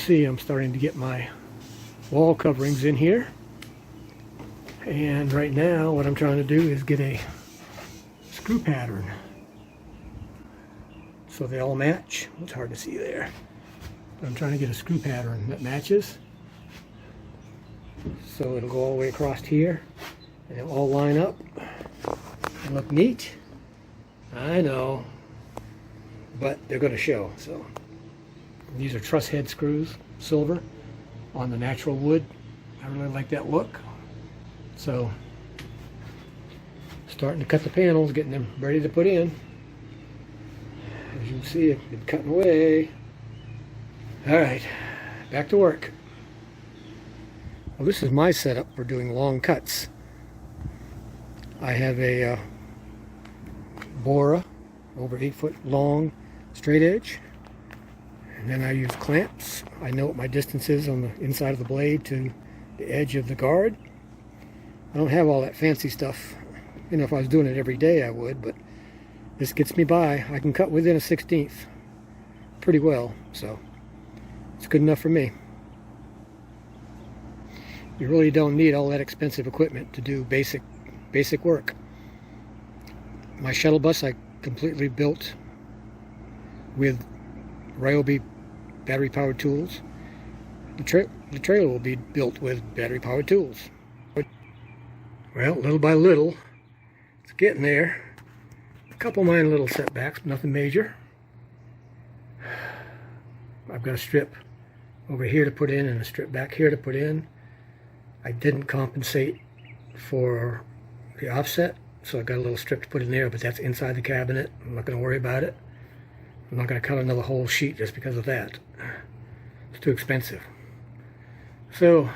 see, I'm starting to get my wall coverings in here. And right now what I'm trying to do is get a screw pattern so they all match. It's hard to see there, but I'm trying to get a screw pattern that matches, so it'll go all the way across here and it'll all line up and look neat. I know, but they're going to show. So these are truss head screws, silver on the natural wood. I really like that look. So starting to cut the panels, getting them ready to put in. As you can see, I've been cutting away. Alright, back to work. Well, this is my setup for doing long cuts. I have a Bora, over 8 foot long straight edge, and then I use clamps. I know what my distance is on the inside of the blade to the edge of the guard. I don't have all that fancy stuff. You know, if I was doing it every day I would, but this gets me by. I can cut within a 1/16 pretty well, so it's good enough for me. You really don't need all that expensive equipment to do basic work. My shuttle bus I completely built with Ryobi battery powered tools. The trailer will be built with battery powered tools. Well, little by little, it's getting there. A couple minor little setbacks, nothing major. I've got a strip over here to put in and a strip back here to put in. I didn't compensate for the offset, so I got a little strip to put in there, but that's inside the cabinet. I'm not going to worry about it. I'm not going to cut another whole sheet just because of that. It's too expensive. So,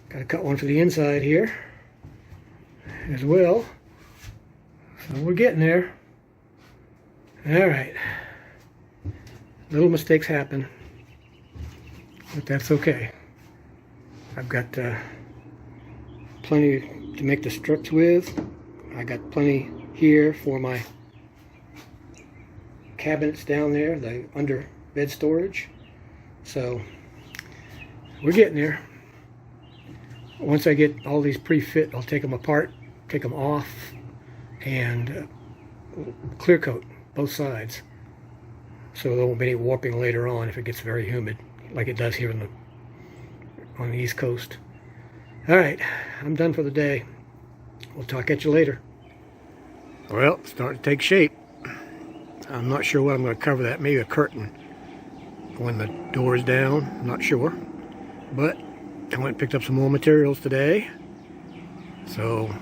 got to cut one for the inside here as well. So we're getting there. Alright. Little mistakes happen, but that's okay. I've got plenty to make the strips with. I got plenty here for my cabinets down there, the under bed storage. So we're getting there. Once I get all these pre-fit, I'll take them apart, take them off, and clear coat both sides, so there won't be any warping later on if it gets very humid like it does here on the East Coast. Alright, I'm done for the day. We'll talk at you later. Well, it's starting to take shape. I'm not sure what I'm going to cover that. Maybe a curtain when the door is down. I'm not sure. But I went and picked up some more materials today. So,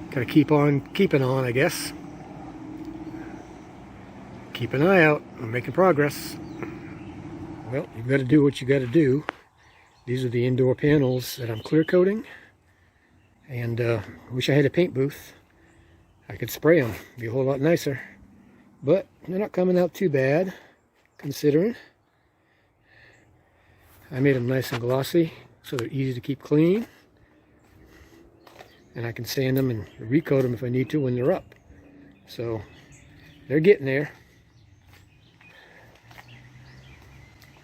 gotta keep on keeping on, I guess. Keep an eye out. I'm making progress. Well, you've got to do what you got to do. These are the indoor panels that I'm clear coating. And I wish I had a paint booth. I could spray them. It'd be a whole lot nicer. But they're not coming out too bad, considering. I made them nice and glossy, so they're easy to keep clean. And I can sand them and recoat them if I need to when they're up. So they're getting there.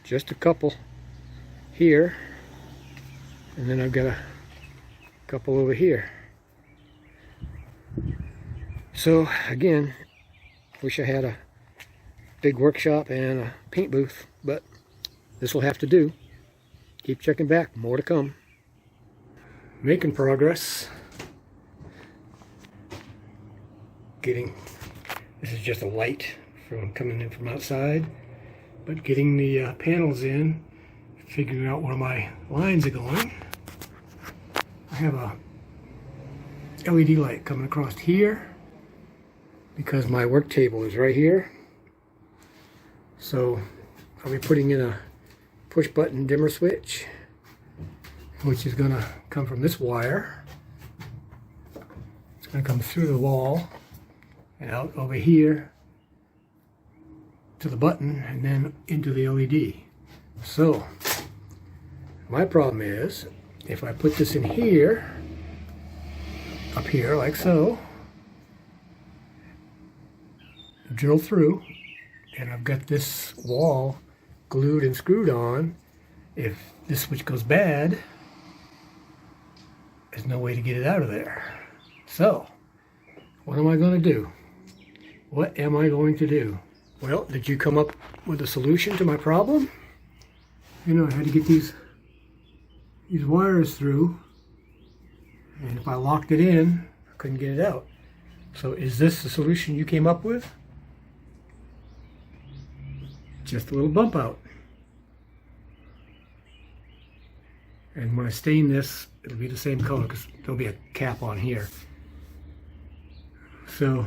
Just a couple here, and then I've got a couple over here. So again, wish I had a big workshop and a paint booth, but this will have to do. Keep checking back, more to come. Making progress. This is just a light from coming in from outside, but getting the panels in, figuring out where my lines are going. I have a LED light coming across here because my work table is right here. So I'll be putting in a push button dimmer switch, which is going to come from this wire. It's going to come through the wall and out over here to the button and then into the LED. So my problem is if I put this in here, up here like so, drill through, and I've got this wall glued and screwed on. If this switch goes bad, there's no way to get it out of there. So, what am I going to do? What am I going to do? Well, did you come up with a solution to my problem? You know, I had to get these wires through, and if I locked it in, I couldn't get it out. So is this the solution you came up with? Just a little bump out. And when I stain this, it'll be the same color because there'll be a cap on here. So,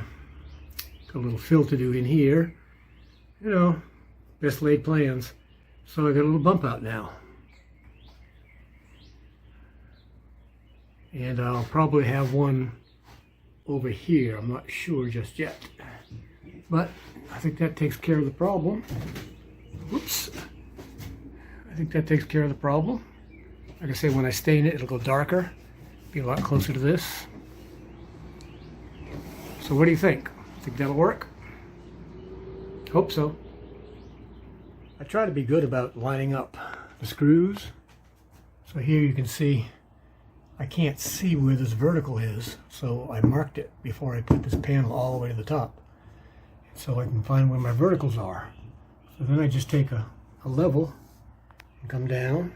got a little fill to do in here. You know, best laid plans. So I got a little bump out now. And I'll probably have one over here. I'm not sure just yet. But I think that takes care of the problem. Whoops. I think that takes care of the problem. Like I say, when I stain it, it'll go darker. Be a lot closer to this. So what do you think? Think that'll work? Hope so. I try to be good about lining up the screws. So here you can see I can't see where this vertical is, so I marked it before I put this panel all the way to the top, so I can find where my verticals are. So then I just take a level and come down,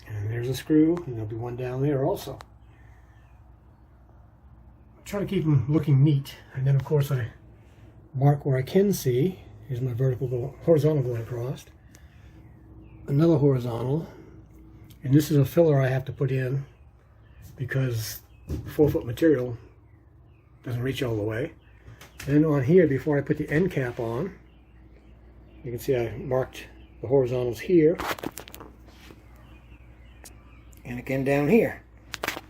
and there's a screw, and there'll be one down there also. I try to keep them looking neat, and then of course I mark where I can see. Here's my horizontal going across, another horizontal. And this is a filler I have to put in because 4-foot material doesn't reach all the way. Then on here, before I put the end cap on, you can see I marked the horizontals here and again down here.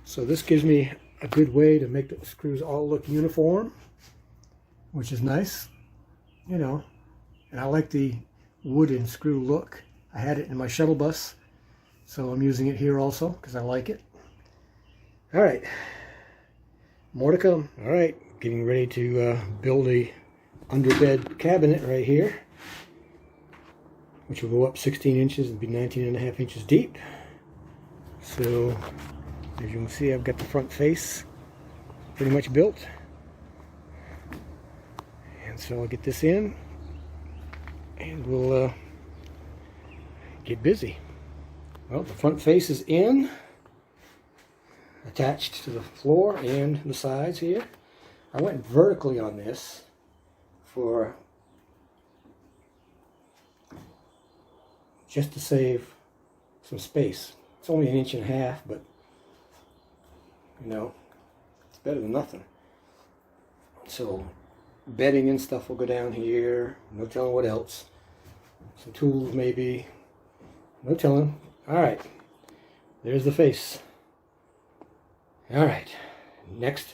So this gives me a good way to make the screws all look uniform, which is nice, you know. And I like the wooden screw look. I had it in my shuttle bus, so I'm using it here also because I like it. All right, more to come. All right, getting ready to build a underbed cabinet right here, which will go up 16 inches and be 19.5 inches deep. So as you can see, I've got the front face pretty much built. And so I'll get this in and we'll get busy. Well, the front face is in, attached to the floor and the sides here. I went vertically on this for just to save some space. It's only 1.5 inches, but you know, it's better than nothing. So bedding and stuff will go down here. No telling what else. Some tools maybe. No telling. Alright, there's the face. Alright, next